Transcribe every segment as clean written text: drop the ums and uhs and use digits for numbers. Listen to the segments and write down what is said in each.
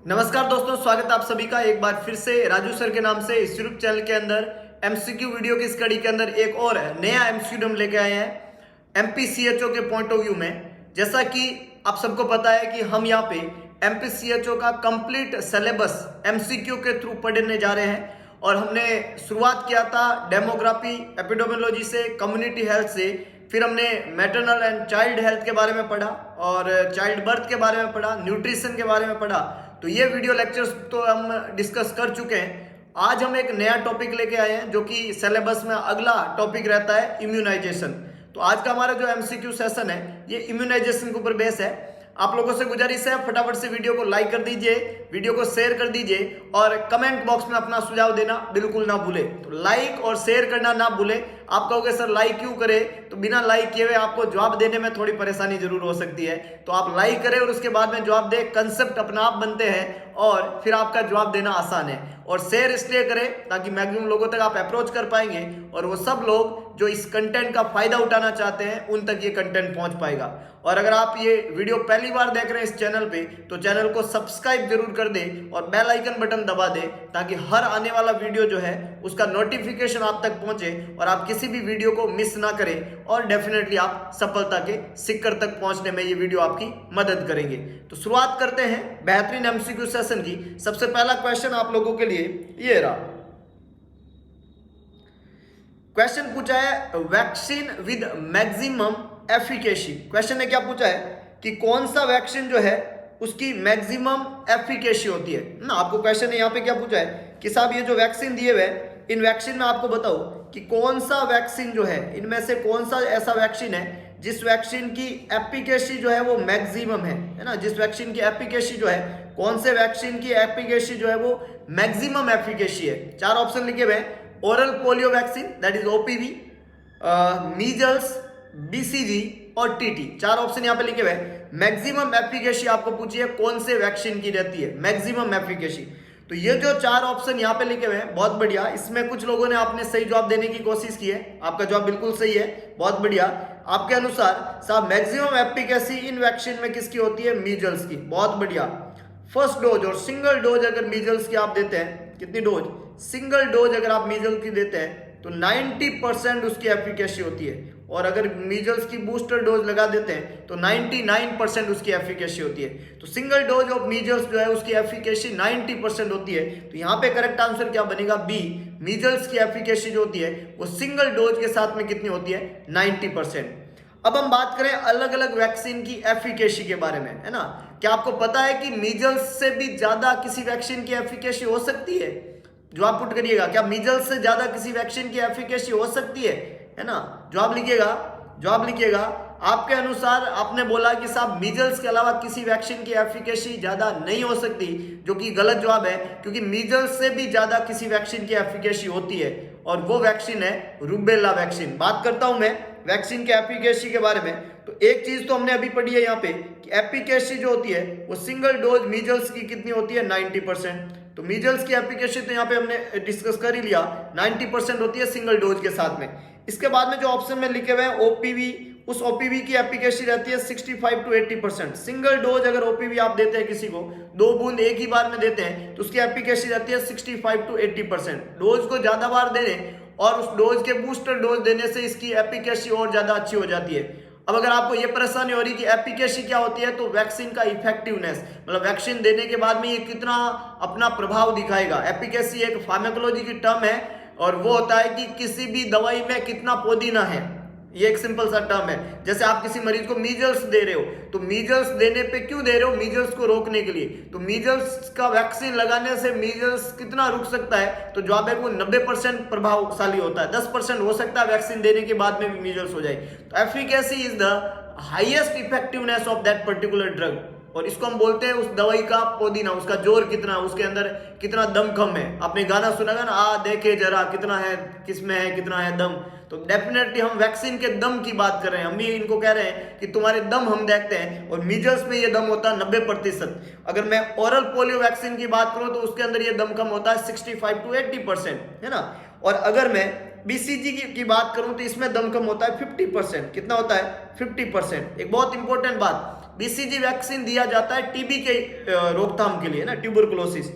नमस्कार दोस्तों, स्वागत है आप सभी का एक बार फिर से राजू सर के नाम से इस यूट्यूब चैनल के अंदर एमसीक्यू वीडियो की स्टडी के अंदर एक और नया एमसीक्यू हम लेके आए हैं एमपीसीएचओ के पॉइंट ऑफ व्यू में। जैसा कि आप सबको पता है कि हम यहाँ पे एमपीसीएचओ का कंप्लीट सिलेबस एमसीक्यू के थ्रू पढ़ने जा रहे हैं और हमने शुरुआत किया था डेमोग्राफी एपिडेमियोलॉजी से, कम्युनिटी हेल्थ से, फिर हमने मैटरनल एंड चाइल्ड हेल्थ के बारे में पढ़ा और चाइल्ड बर्थ के बारे में पढ़ा, न्यूट्रिशन के बारे में पढ़ा। तो ये वीडियो लेक्चर्स तो हम डिस्कस कर चुके हैं। आज हम एक नया टॉपिक लेके आए हैं जो कि सिलेबस में अगला टॉपिक रहता है इम्यूनाइजेशन। तो आज का हमारा जो एमसीक्यू सेशन है ये इम्यूनाइजेशन के ऊपर बेस है। आप लोगों से गुजारिश है फटाफट से वीडियो को लाइक कर दीजिए, वीडियो को शेयर कर दीजिए और कमेंट बॉक्स में अपना सुझाव देना बिल्कुल ना भूले। तो लाइक और शेयर करना ना भूले। आप कहोगे सर लाइक क्यों करें, तो बिना लाइक किए हुए आपको जवाब देने में थोड़ी परेशानी जरूर हो सकती है। तो आप लाइक करें और उसके बाद में जवाब दें, कंसेप्ट अपना आप बनते हैं और फिर आपका जवाब देना आसान है। और शेयर इसलिए करें ताकि मैक्सिमम लोगों तक आप अप्रोच कर पाएंगे और वो सब लोग जो इस कंटेंट का फायदा उठाना चाहते हैं उन तक ये कंटेंट पहुंच पाएगा। और अगर आप ये वीडियो पहली बार देख रहे हैं इस चैनल पे तो चैनल को सब्सक्राइब जरूर कर दें और बेल आइकन बटन दबा दें ताकि हर आने वाला वीडियो जो है उसका नोटिफिकेशन आप तक पहुंचे और आप किसी भी वीडियो को मिस ना करें और डेफिनेटली आप सफलता के शिखर तक पहुंचने में ये वीडियो आपकी मदद करेंगे। तो शुरुआत करते हैं बेहतरीन एमसीक्यू सेशन की। सबसे पहला क्वेश्चन आप लोगों के लिए ये रहा। क्वेश्चन पूछा है vaccine with maximum efficacy. Question ने क्या पूछा है कि कौन सा वैक्सीन जो है उसकी मैक्सिमम एफिकेसी होती है ना। आपको क्वेश्चन ने यहाँ पे क्या पूछा है कि साहब ये जो वैक्सीन दिए हुए इन वैक्सीन में आपको बताओ कि कौन सा वैक्सीन जो है इनमें से कौन सा ऐसा वैक्सीन है जिस वैक्सीन की एफिकेसी जो है वो मैक्सिमम है ना। जिस वैक्सीन की एफिकेसी जो है, कौन से वैक्सीन की एफिकेसी जो है वो मैक्सिमम एफिकेसी है। चार ऑप्शन लिखे हुए हैं। Oral polio vaccine that is OPV, measles, BCG और टीटी। चार ऑप्शन यहाँ पे लिखे हुए हैं। मैक्सिमम एफिकेसी आपको पूछिए कौन से वैक्सीन की रहती है मैक्सिमम एफिकेसी। तो ये जो चार ऑप्शन यहाँ पे लिखे हुए हैं बहुत बढ़िया। इसमें कुछ लोगों ने आपने सही जवाब देने की कोशिश की है, आपका जवाब बिल्कुल सही है, बहुत बढ़िया। आपके अनुसार साहब मैक्सिमम एफिकेसी इन वैक्सीन में किसकी होती है? मीजल्स की, बहुत बढ़िया। फर्स्ट डोज और सिंगल डोज अगर मीजल्स की आप देते हैं, कितनी डोज? सिंगल डोज अगर आप मीजल्स की देते हैं तो 90% उसकी एफिकेसी होती है और अगर मीजल्स की बूस्टर डोज लगा देते हैं तो 99% उसकी एफिकेसी होती है। तो सिंगल डोज ऑफ मीजल्स जो है उसकी एफिकेसी 90% होती है। तो यहाँ पे करेक्ट आंसर क्या बनेगा? बी। मीजल्स की एफिकेसी जो होती है वो सिंगल डोज के साथ में कितनी होती है? 90%। अब हम बात करें अलग अलग वैक्सीन की एफिकेसी के बारे में, है ना। क्या आपको पता है कि मीजल्स से भी ज्यादा किसी वैक्सीन की एफिकेसी हो सकती है? जवाब पुट करिएगा, क्या मीजल्स से ज्यादा किसी वैक्सीन की एफिकेसी हो सकती है ना। जवाब लिखिएगा, जवाब लिखिएगा। आपके अनुसार आपने बोला कि साहब मीजल्स के अलावा किसी वैक्सीन की एफिकेसी ज्यादा नहीं हो सकती, जो कि गलत जवाब है क्योंकि मीजल्स से भी ज्यादा किसी वैक्सीन की एफिकेसी होती है और वो वैक्सीन है रूबेला वैक्सीन। बात करता हूं मैं वैक्सीन के एफिकेसी के बारे में। तो एक चीज तो हमने अभी पढ़ी है यहाँ पे कि एफिकेसी जो होती है वो सिंगल डोज मीजल्स की कितनी होती है? 90%। तो मीजल्स की एफिकेसी तो यहाँ पे हमने डिस्कस कर ही लिया, 90% होती है सिंगल डोज के साथ में। इसके बाद में जो ऑप्शन में लिखे हुए हैं ओपीवी, उस ओपीवी की एफिकेसी रहती है 65 to 80%। सिंगल डोज अगर ओपीवी आप देते हैं किसी को, 2 बूंद एक ही बार में देते हैं तो उसकी एफिकेसी रहती है 65 to 80%। डोज को ज्यादा बार देने और उस डोज के बूस्टर डोज देने से इसकी एफिकेसी और ज्यादा अच्छी हो जाती है। अब अगर आपको ये परेशानी हो रही कि एफिकेसी क्या होती है, तो वैक्सीन का इफेक्टिवनेस, मतलब वैक्सीन देने के बाद में ये कितना अपना प्रभाव दिखाएगा। एफिकेसी एक फार्माकोलॉजी की टर्म है और वो होता है कि किसी भी दवाई में कितना पुदीना है। ये एक सिंपल सा टर्म है। जैसे आप किसी मरीज को मीजल्स दे रहे हो तो मीजल्स देने पे क्यों दे रहे हो? मीजल्स को रोकने के लिए। तो मीजल्स का वैक्सीन लगाने से मीजल्स कितना रुक सकता है? तो जवाब है वो 90% प्रभावशाली होता है। 10% हो सकता है वैक्सीन देने के बाद में भी मीजल्स हो जाए। तो efficacy is the highest effectiveness of that particular drug और इसको हम बोलते हैं उस दवाई का पुदीना, उसका जोर कितना, उसके अंदर कितना दमखम है। आपने गाना सुना ना, आ देखे जरा कितना है, किसमें है, कितना है दम। तो डेफिनेटली हम वैक्सीन के दम की बात कर रहे हैं। हम भी इनको कह रहे हैं कि तुम्हारे दम हम देखते हैं और मीजल्स में ये दम होता है 90%। अगर मैं ओरल पोलियो वैक्सीन की बात करूं तो उसके अंदर ये दम कम होता है 65 to 80%, है ना। और अगर मैं बीसीजी की बात करूं तो इसमें दम कम होता है 50%। कितना होता है? 50%। एक बहुत इंपॉर्टेंट बात, बीसीजी वैक्सीन दिया जाता है टीबी के रोकथाम के लिए ना, ट्यूबरकुलोसिस,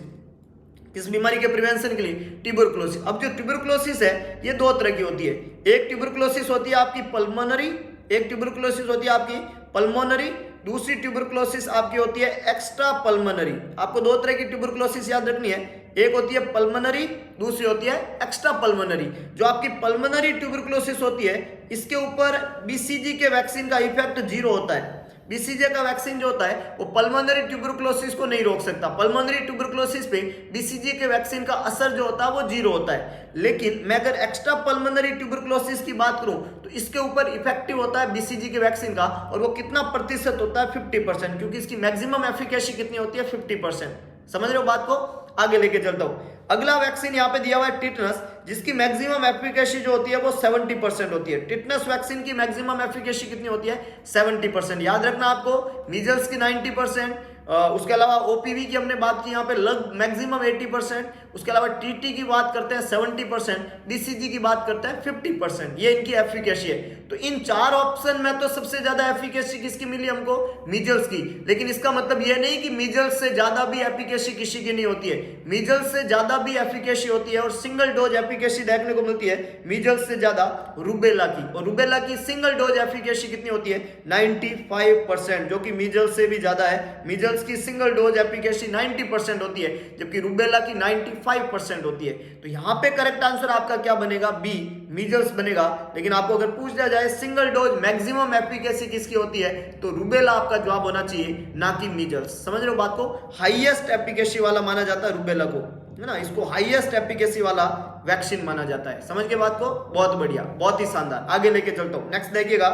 किस बीमारी के प्रिवेंशन के लिए, ट्यूबरकुलोसिस। अब जो ट्यूबरकुलोसिस है ये दो तरह की होती है, एक ट्यूबरकुलोसिस होती है आपकी पल्मोनरी, एक ट्यूबरकुलोसिस होती है आपकी पल्मोनरी, दूसरी ट्यूबरकुलोसिस आपकी होती है एक्स्ट्रा पल्मोनरी। आपको दो तरह की ट्यूबरकुलोसिस याद रखनी है, एक होती है पल्मोनरी, दूसरी होती है एक्स्ट्रा पल्मोनरी। जो आपकी पल्मोनरी ट्यूबरकुलोसिस होती है इसके ऊपर बीसीजी के वैक्सीन का इफेक्ट जीरो होता है। बीसीजी का वैक्सीन जो होता है वो पल्मोनरी ट्यूबरकुलोसिस को नहीं रोक सकता, पल्मोनरी ट्यूबरकुलोसिस पे बीसीजी के वैक्सीन का असर जो होता है वो जीरो होता है। लेकिन मैं अगर एक्स्ट्रा पल्मोनरी ट्यूबरकुलोसिस की बात करूं तो इसके ऊपर इफेक्टिव होता है बीसीजी के वैक्सीन का, और वो कितना प्रतिशत होता है, 50%, क्योंकि इसकी मैक्सिमम एफिकेसी कितनी होती है, 50%। समझ रहे हो बात को, आगे लेके चलता हूं। अगला वैक्सीन यहाँ पे दिया हुआ है टिटनस, जिसकी मैक्सिमम एफिकेसी जो होती है वो 70% होती है। टिटनस वैक्सीन की मैक्सिमम एफिकेसी कितनी होती है, 70%। याद रखना आपको, मीजल्स की 90%, उसके अलावा ओपीवी की हमने बात की यहाँ पे लग मैक्सिमम 80%, उसके अलावा टीटी की बात करते हैं 70%, बीसीजी की बात करते हैं 50%। ये इनकी एफिकेसी है। तो इन चार ऑप्शन में तो सबसे ज्यादा एफिकेसी किसकी मिली हमको, मीजल्स की। लेकिन इसका मतलब यह नहीं कि मीजल्स से ज्यादा भी एफिकेसी किसी की नहीं होती है, मीजल्स से ज्यादा भी एफिकेसी होती है, और सिंगल डोज एफिकेसी देखने को मिलती है मीजल्स से ज्यादा रुबेला की, और रुबेला की सिंगल डोज एफिकेसी कितनी होती है, 95%, जो कि मीजल्स से भी ज्यादा है। मीजल्स की सिंगल डोज एफिकेसी 90% होती है, जबकि रुबेला की 95% होती है। तो यहां पे करेक्ट आंसर आपका क्या बनेगा, बी, मीजल्स बनेगा। लेकिन आपको अगर पूछ लिया जाए सिंगल डोज मैक्सिमम एफिकेसी किसकी होती है, तो रुबेला आपका जवाब होना चाहिए, ना कि मीजल्स। समझ रहे हो बात को, हाईएस्ट एफिकेसी वाला माना जाता है रुबेला को, है ना, इसको हाईएस्ट एफिकेसी वाला वैक्सीन माना जाता है। समझ के बात को, बहुत बढ़िया, बहुत ही शानदार। आगे लेके चलता हूं, नेक्स्ट देखिएगा,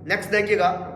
नेक्स्ट देखिएगा,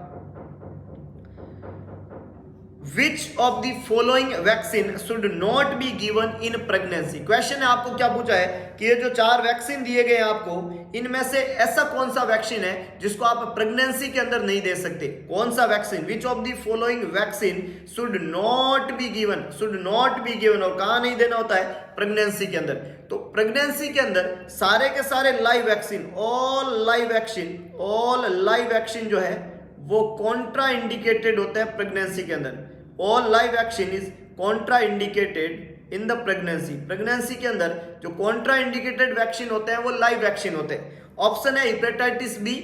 Which of the following vaccine should not be given in pregnancy? Question है, आपको क्या पूछा है कि ये जो चार वैक्सीन दिए गए हैं आपको, इनमें से ऐसा कौन सा वैक्सीन है जिसको आप प्रेगनेंसी के अंदर नहीं दे सकते, कौन सा vaccine, which of the following vaccine should not be given, should not be given, और कहां नहीं देना होता है, प्रेगनेंसी के अंदर। तो प्रेगनेंसी के अंदर सारे के सारे live vaccine, all live vaccine, all live vaccine जो है वो कॉन्ट्रा इंडिकेटेड होता है प्रेगनेंसी के अंदर। All live vaccine is Contra indicated in the pregnancy. Pregnancy के अंदर जो कॉन्ट्रा इंडिकेटेड वैक्सीन होते हैं वो लाइव वैक्सीन होते हैं। ऑप्शन है हेपेटाइटिस बी,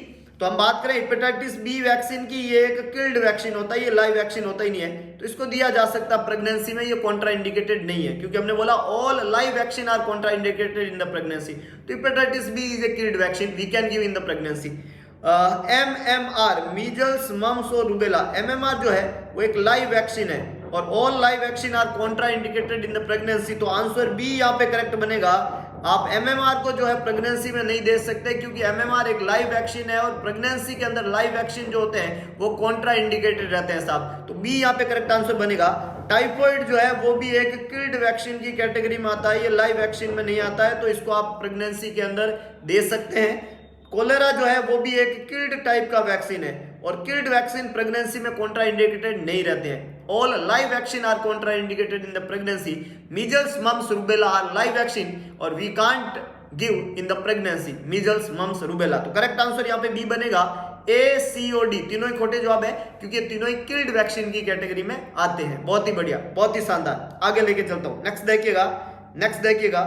तो हम बात करें हेपेटाइटिस बी वैक्सीन की, ये एक किल्ड वैक्सीन होता है, ये लाइव वैक्सीन होता ही नहीं है, तो इसको दिया जा सकता है प्रेगनेंसी में, ये कॉन्ट्रा इंडिकेटेड नहीं है, क्योंकि हमने बोला all live vaccine are contra indicated in the pregnancy. तो hepatitis B is a killed vaccine, we can give in the pregnancy. MMR, measles, mumps और रूबेला, MMR जो है वो एक लाइव वैक्सीन है, और all live vaccine are contra indicated in the pregnancy. तो answer B यहाँ पे करेक्ट बनेगा। आप MMR को जो है प्रेगनेंसी में नहीं दे सकते, क्योंकि MMR एक लाइव वैक्सीन है, और प्रेगनेंसी के अंदर लाइव वैक्सीन जो होते हैं वो कॉन्ट्रा इंडिकेटेड रहते हैं साहब। तो बी यहाँ पे करेक्ट आंसर बनेगा। टाइफॉइड जो है वो भी एक किल्ड वैक्सीन की कैटेगरी में आता है, ये लाइव वैक्सीन में नहीं आता है, तो इसको आप प्रेगनेंसी के अंदर दे सकते हैं। कोलेरा जो है वो भी एक किल्ड टाइप का वैक्सीन है, और किल्ड वैक्सीन प्रेगनेंसी में कॉन्ट्रा इंडिकेटेड नहीं रहते हैं। All live vaccine are contra indicated in the pregnancy. Measles, mumps, rubella are live vaccine, और we can't give in the pregnancy measles, mumps, rubella. तो correct answer यहाँ पे B बनेगा, ए, सी और डी तीनों ही खोटे जवाब है, क्योंकि तीनों ही किल्ड वैक्सीन की कैटेगरी में आते हैं। बहुत ही बढ़िया, बहुत ही शानदार। आगे लेके चलता हूं, नेक्स्ट देखिएगा, नेक्स्ट देखिएगा,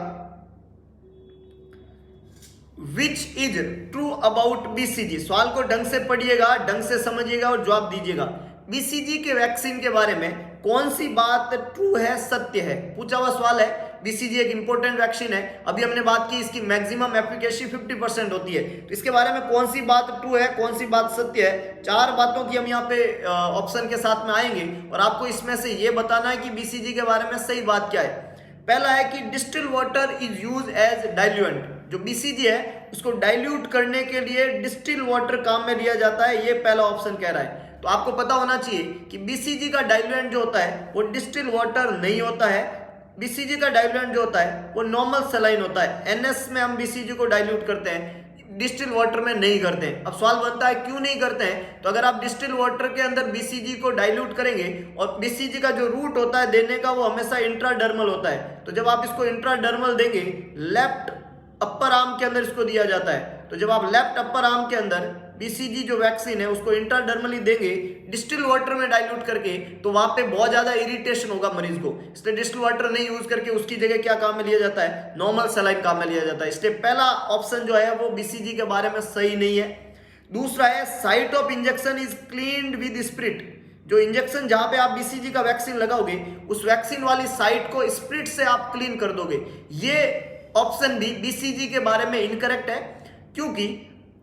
Which is true about BCG? सवाल को ढंग से पढ़िएगा, ढंग से समझिएगा और जवाब दीजिएगा। BCG के वैक्सीन के बारे में कौन सी बात ट्रू है, सत्य है, पूछा हुआ सवाल है। BCG एक इंपॉर्टेंट वैक्सीन है, अभी हमने बात की इसकी मैक्सिमम एफिकेसी 50% होती है, तो इसके बारे में कौन सी बात ट्रू है, कौन सी बात सत्य है। चार बातों की हम यहाँ पे ऑप्शन के साथ में आएंगे, और आपको इसमें से ये बताना है कि BCG के बारे में सही बात क्या है। पहला है कि distil water is use as diluent, जो BCG है उसको डाइल्यूट करने के लिए डिस्टिल वाटर काम में लिया जाता है, ये पहला ऑप्शन कह रहा है। तो आपको पता होना चाहिए कि BCG का डाइल्यूएंट जो होता है वो डिस्टिल वाटर नहीं होता है। BCG का डाइल्यूएंट जो होता है वो नॉर्मल सलाइन होता है। NS में हम BCG को डाइल्यूट करते हैं, डिस्टिल वाटर में नहीं करते हैं। अब सवाल बनता है क्यों नहीं करते हैं, तो अगर आप डिस्टिल वाटर के अंदर BCG को डाइल्यूट करेंगे, और BCG का जो रूट होता है देने का वो हमेशा इंट्राडर्मल होता है, तो जब आप इसको इंट्राडर्मल देंगे, लेफ्ट अपर आर्म के अंदर इसको दिया जाता है, तो जब आप लेफ्ट अपर आर्म के अंदर बीसीजी जो वैक्सीन है उसको इंट्राडर्मली देंगे डिस्टिल वाटर में डाइल्यूट करके, तो वहां पे बहुत ज्यादा इरिटेशन होगा मरीज को, इसलिए डिस्टिल वाटर नहीं यूज करके उसकी जगह क्या काम में लिया जाता है, नॉर्मल सलाइन काम में लिया जाता है। इसलिए पहला ऑप्शन जो है वो बीसीजी के बारे में सही नहीं है। दूसरा है site of injection is cleaned with spirit, जो इंजेक्शन जहां पे आप बीसीजी का वैक्सीन लगाओगे उस वैक्सीन वाली साइट को स्प्रिट से आप क्लीन कर दोगे। ये ऑप्शन भी बीसीजी के बारे में इनकरेक्ट है, क्योंकि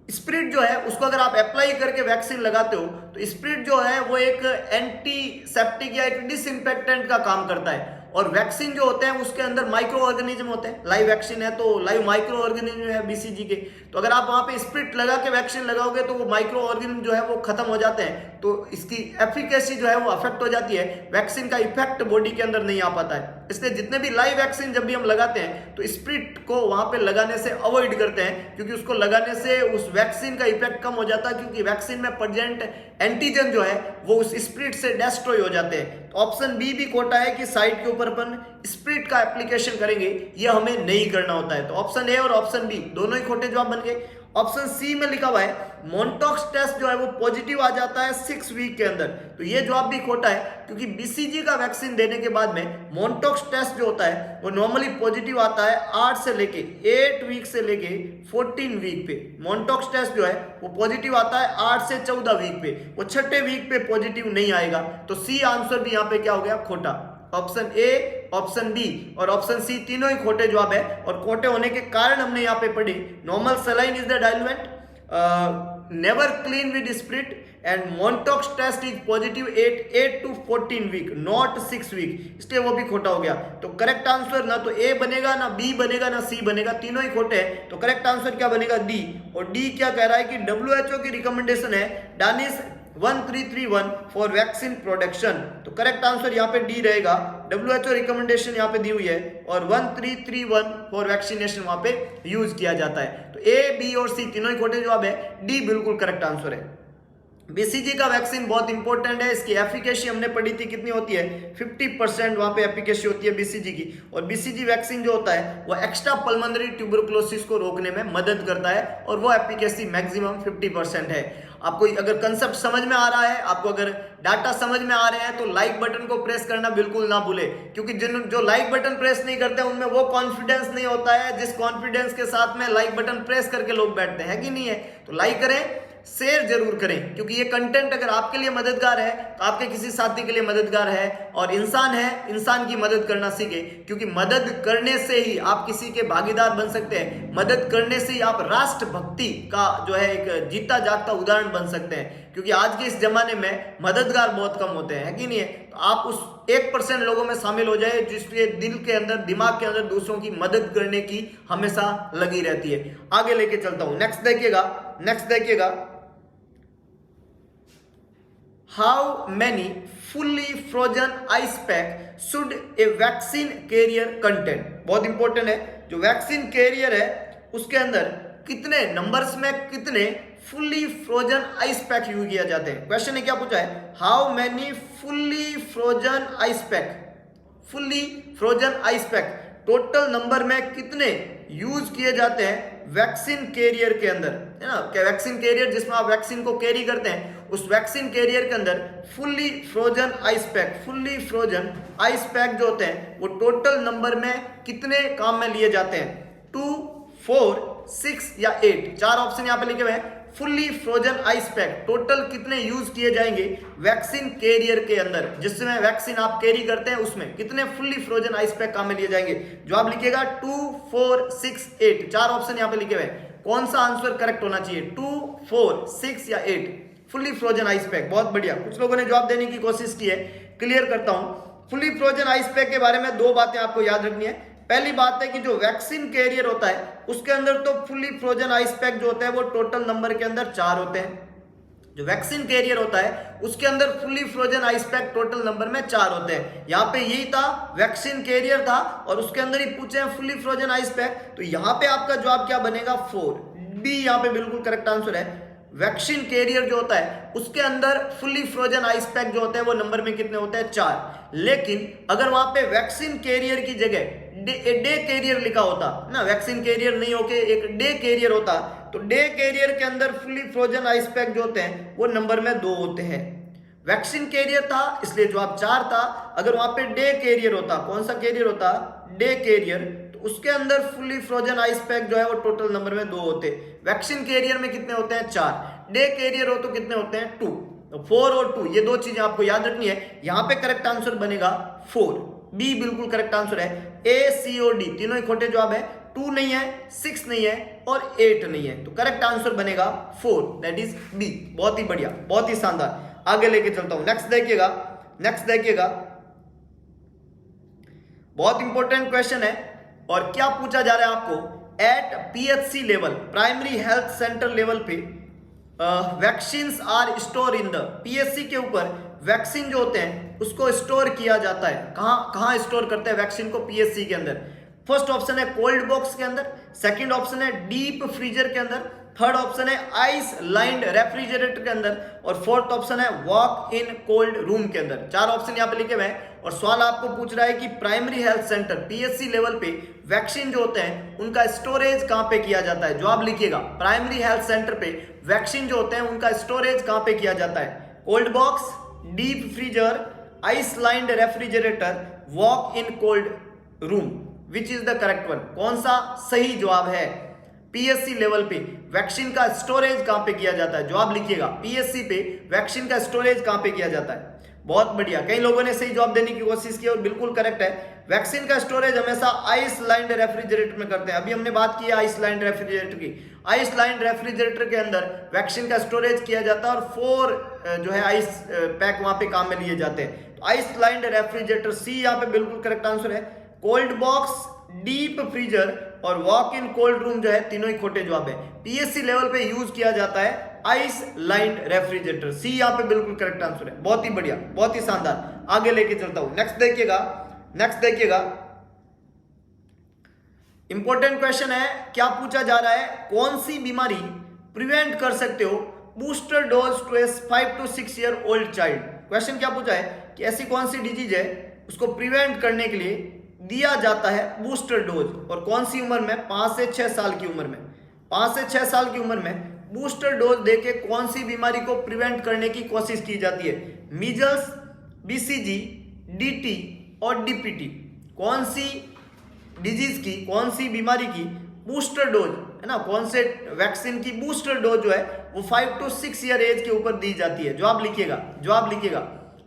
स्प्रिट जो है उसको अगर आप अप्लाई करके वैक्सीन लगाते हो तो स्प्रिट जो है वो एक एंटीसेप्टिक या एक डिसइंफेक्टेंट का काम करता है, और वैक्सीन जो होते हैं उसके अंदर माइक्रो ऑर्गेनिज्म होते हैं। लाइव वैक्सीन है तो लाइव माइक्रो ऑर्गेनिज्म है बीसीजी के, तो अगर आप वहां पे स्प्रिट लगा के वैक्सीन लगाओगे तो वो माइक्रो ऑर्गेनिज्म जो है वो खत्म हो जाते हैं, तो इसकी एफिकेसी जो है वो अफेक्ट हो जाती है, वैक्सीन का इफेक्ट बॉडी के अंदर नहीं आ पाता है। इसलिए जितने भी लाइव वैक्सीन जब भी हम लगाते हैं तो स्प्रिट को वहां पे लगाने से अवॉइड करते हैं, क्योंकि उसको लगाने से उस वैक्सीन का इफेक्ट कम हो जाता है, क्योंकि वैक्सीन में प्रेजेंट एंटीजन जो है वो उस स्प्रिट से डिस्ट्रॉय हो जाते हैं। तो ऑप्शन बी भी खोटा है कि साइट के ऊपर अपन स्प्रिट का एप्लीकेशन करेंगे, ये हमें नहीं करना होता है। तो ऑप्शन ए और ऑप्शन बी दोनों ही खोटे जवाब बन गए। ऑप्शन सी में लिखा हुआ है मोन्टॉक्स टेस्ट जो है वो पॉजिटिव आ जाता है 6 वीक के अंदर, तो ये जवाब भी खोटा है, क्योंकि बीसीजी का वैक्सीन देने के बाद में मोन्टॉक्स टेस्ट जो होता है वो नॉर्मली पॉजिटिव आता है 8 से लेके 8 वीक से लेके 14 वीक पे। मोन्टॉक्स टेस्ट जो है वो पॉजिटिव आता है 8 से 14 वीक पे, वो 6ठे वीक पे पॉजिटिव नहीं आएगा। तो सी आंसर भी यहाँ पे क्या हो गया, खोटा। ऑप्शन ए, ऑप्शन बी और ऑप्शन सी तीनों ही खोटे जवाब है, और खोटे होने के कारण हमने यहाँ पे पढ़े normal saline is the diluent, never clean with spirit and Mantoux test is positive 8 to 14 week, not 6 week, इसलिए वो भी खोटा हो गया। तो करेक्ट आंसर ना तो ए बनेगा, ना बी बनेगा, ना सी बनेगा, तीनों ही खोटे हैं। तो करेक्ट आंसर क्या बनेगा, डी। और डी क्या कह रहा है कि WHO की रिकमेंडेशन है डानिस 1331 फॉर वैक्सीन प्रोडक्शन, तो करेक्ट आंसर यहाँ पे डी रहेगा। WHO रिकमेंडेशन यहाँ पे दी हुई है और 1331 फॉर वैक्सीनेशन वहां पे यूज किया जाता है। तो ए, बी और सी तीनों ही खोटे जवाब है, डी बिल्कुल करेक्ट आंसर है। बीसीजी का वैक्सीन बहुत इंपॉर्टेंट है, इसकी एफिकेसी हमने पढ़ी थी कितनी होती है, 50% वहां पे एफिकेसी होती है बीसीजी की। और बीसीजी वैक्सीन जो होता है वो एक्स्ट्रा पल्मोनरी ट्यूबरकुलोसिस को रोकने में मदद करता है, और वो एफिकेसी मैक्सिमम 50% है। आपको अगर कंसेप्ट समझ में आ रहा है, आपको अगर डाटा समझ में आ रहे हैं, तो लाइक बटन को प्रेस करना बिल्कुल ना भूले, क्योंकि जो लाइक बटन प्रेस नहीं करते उनमें वो कॉन्फिडेंस नहीं होता है जिस कॉन्फिडेंस के साथ में लाइक बटन प्रेस करके लोग बैठते हैं, कि नहीं है। तो लाइक करें, शेयर जरूर करें, क्योंकि ये कंटेंट अगर आपके लिए मददगार है तो आपके किसी साथी के लिए मददगार है। और इंसान है, इंसान की मदद करना सीखे, क्योंकि मदद करने से ही आप किसी के भागीदार बन सकते हैं, मदद करने से ही आप राष्ट्रभक्ति का जो है एक जीता जागता उदाहरण बन सकते हैं। क्योंकि आज के इस जमाने में मददगार बहुत कम होते हैं, कि नहीं है। तो आप उस 1% लोगों में शामिल हो जाए जिसके दिल के अंदर, दिमाग के अंदर दूसरों की मदद करने की हमेशा लगी रहती है। आगे लेके चलता हूं, नेक्स्ट देखिएगा How many fully frozen ice pack should a vaccine carrier contain? बहुत इंपॉर्टेंट है, जो वैक्सीन कैरियर है उसके अंदर कितने नंबर्स में कितने fully frozen ice pack use किया जाते हैं। क्वेश्चन ने क्या पूछा है, how many fully frozen ice pack, fully frozen ice pack total number में कितने यूज किए जाते हैं वैक्सीन कैरियर के अंदर, है ना। वैक्सीन कैरियर जिसमें आप वैक्सीन को कैरी करते हैं, उस वैक्सीन कैरियर के अंदर फुल्ली फ्रोजन आइस पैक जो होते हैं वो टोटल नंबर में कितने काम में लिए जाते हैं, 2, 4, 6 या 8। 4 ऑप्शन यहाँ पे लिखे हुए हैं। Fully frozen ice pack total कितने यूज किए जाएंगे वैक्सीन कैरियर के अंदर, जिसमें वैक्सीन आप कैरी करते हैं उसमें कितने फुल्ली फ्रोजन आइस पैक काम में लिए जाएंगे। जवाब लिखिएगा 2, 4, 6, 8। 4 ऑप्शन यहाँ पे लिखे हुए हैं, कौन सा आंसर करेक्ट होना चाहिए, 2, 4, 6 या 8। फुल्ली फ्रोजन आइस पैक, बहुत बढ़िया। कुछ लोगों ने जवाब देने की कोशिश की है, क्लियर करता हूं। फुल्ली फ्रोजन आइस पैक के बारे में 2 बातें आपको याद रखनी है। पहली बात है कि जो वैक्सीन कैरियर होता है उसके अंदर तो फुल्ली फ्रोजन आइस पैक जो होता है वो टोटल नंबर के अंदर 4 होते हैं। जो वैक्सीन कैरियर होता है उसके अंदर fully frozen ice pack total number में 4 होते हैं। यहाँ पे यही था, वैक्सीन कैरियर था और उसके अंदर ही पूछे हैं फुल्ली फ्रोजन आइस पैक, तो यहाँ पे आपका जवाब क्या बनेगा, 4। बी यहाँ पे बिल्कुल करेक्ट आंसर है। वैक्सीन कैरियर जो होता है उसके अंदर फुल्ली फ्रोजन आइस पैक जो होता है वो नंबर में कितने होते हैं, 4। लेकिन अगर वहां पे वैक्सीन कैरियर की जगह डे कैरियर लिखा होता ना, वैक्सीन कैरियर नहीं होके एक डे कैरियर होता, तो डे कैरियर के अंदर फुली फ्रोजन आइस पैक जो होते हैं वो नंबर में 2 होते हैं। वैक्सीन कैरियर था इसलिए जवाब 4 था। अगर वहां पे डे कैरियर होता, कौन सा कैरियर होता, डे कैरियर, तो उसके अंदर फुली फ्रोजन आइस पैक जो है वो टोटल नंबर में 2 होते। वैक्सीन कैरियर में कितने होते हैं, 4। डे कैरियर हो तो कितने होते हैं, 2। तो 4 और 2 ये 2 चीजें आपको याद रखनी है। यहां पे करेक्ट आंसर बनेगा 4, बी बिल्कुल करेक्ट आंसर है। ए, सी और डी तीनों ही खोटे जवाब है। 2 नहीं है, 6 नहीं है और 8 नहीं है, तो करेक्ट आंसर बनेगा 4, दैट इज बी। बहुत ही बढ़िया, बहुत ही शानदार। आगे लेके चलता हूं, नेक्स्ट देखिएगा, नेक्स्ट देखिएगा, बहुत इंपॉर्टेंट क्वेश्चन है। और क्या पूछा जा रहा है आपको, at PHC level, primary health centre level पे vaccines are store in the, PHC के ऊपर वैक्सीन जो होते हैं उसको स्टोर किया जाता है। कहां स्टोर करते हैं वैक्सीन को, पीएचसी के अंदर। फर्स्ट ऑप्शन है कोल्ड बॉक्स के अंदर, सेकंड ऑप्शन है डीप फ्रीजर के अंदर, थर्ड ऑप्शन है आइस लाइंड रेफ्रिजरेटर के अंदर, और फोर्थ ऑप्शन है वॉक इन कोल्ड रूम के अंदर। 4 ऑप्शन यहां पे लिखे हुए हैं। और सवाल आपको पूछ रहा है कि primary health centre PHC level पे वैक्सीन जो होते हैं उनका स्टोरेज कहां पे किया जाता है। जवाब लिखिएगा, प्राइमरी हेल्थ सेंटर पे वैक्सीन जो होते हैं उनका स्टोरेज कहां पे किया जाता है, cold box, deep freezer, ice lined refrigerator, walk in cold room. Which is the correct one, कौन सा सही जवाब है। पीएचसी लेवल पे वैक्सीन का स्टोरेज कहां पे किया जाता है, जवाब लिखिएगा, पीएचसी पे वैक्सीन का स्टोरेज कहां पे किया जाता है। बहुत बढ़िया, कई लोगों ने सही जवाब देने की कोशिश की और बिल्कुल करेक्ट है। वैक्सीन का स्टोरेज हमेशा आइस लाइंड रेफ्रिजरेटर में करते हैं। अभी हमने बात की है आइस लाइंड रेफ्रिजरेटर की। आइस लाइंड रेफ्रिजरेटर के अंदर वैक्सीन का स्टोरेज किया जाता है और 4 जो है आइस पैक वहां पे काम में लिए जाते हैं। तो आइस लाइंड रेफ्रिजरेटर, सी यहाँ पे बिल्कुल करेक्ट आंसर है। कोल्ड बॉक्स, डीप फ्रीजर और वॉक इन कोल्ड रूम जो है तीनों ही खोटे जवाब है। पीएचसी लेवल पे यूज किया जाता है आइस लाइंड रेफ्रिजरेटर, सी यहां पे बिल्कुल करेक्ट आंसर है। बहुत ही बढ़िया, बहुत ही शानदार। आगे लेके चलता हूं, नेक्स्ट देखिएगा, नेक्स्ट देखिएगा, इंपॉर्टेंट क्वेश्चन है। क्या पूछा जा रहा है, कौन सी बीमारी प्रिवेंट कर सकते हो booster dose to a 5 to 6 year old child. Question क्या पूछा है कि ऐसी कौन सी डिजीज है उसको प्रिवेंट करने के लिए दिया जाता है बूस्टर डोज, और कौन सी उम्र में, 5 से 6 साल की उम्र में। 5 से 6 साल की उम्र में बूस्टर डोज देके कौन सी बीमारी को प्रिवेंट करने की कोशिश की जाती है, मीजल्स, बीसीजी, डीटी और डीपीटी। कौन सी डिजीज की, कौन सी बीमारी की बूस्टर डोज है ना, कौन से वैक्सीन की बूस्टर डोज जो है वो 5 to 6 year एज के ऊपर दी जाती है। जवाब लिखिएगा, जवाब लिखिएगा,